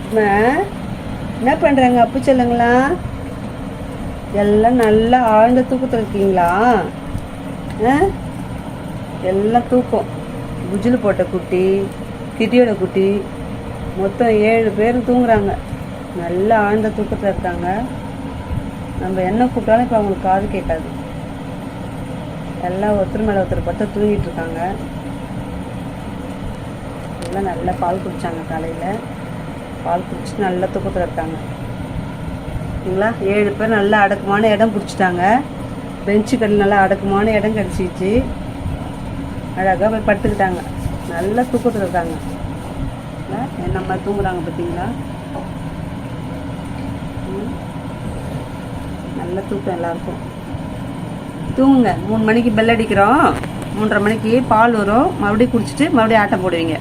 அம்மா, என்ன பண்ணுறாங்க அப்பு செல்லுங்களா? எல்லாம் நல்லா ஆழ்ந்த தூக்கத்தில் இருக்கீங்களா? எல்லாம் தூக்கம். குஜில் போட்ட குட்டி, கிட்டியோட குட்டி, மொத்தம் 7 பேர் தூங்குறாங்க. நல்லா ஆழ்ந்த தூக்கத்தில் இருக்காங்க. நம்ம என்ன கூப்பிட்டாலும் இப்போ அவங்களுக்கு காது கேட்காது. எல்லாம் ஒருத்தர் மேலே ஒருத்தர் பட்டு தூங்கிட்டு இருக்காங்க. எல்லாம் நல்லா பால் குடித்தாங்க. காலையில் பால் குடிச்சிட்டு நல்லா தூக்கத்தில் இருக்காங்க. சரிங்களா? 7 பேர் நல்லா அடக்கமான இடம் பிடிச்சிட்டாங்க. பெஞ்சு கல் நல்லா அடக்கமான இடம் கிடச்சிச்சு. அழகாக போய் படுத்துக்கிட்டாங்க. நல்லா தூக்கத்தில் இருக்காங்க. நம்ம தூங்குறாங்க பார்த்தீங்களா? நல்ல தூக்கம் எல்லாருக்கும். தூங்குங்க. 3 மணிக்கு பெல் அடிக்கிறோம். 3:30 மணிக்கு பால் வரும். மறுபடியும் குடிச்சிட்டு மறுபடியும் ஆட்டம் போடுவீங்க.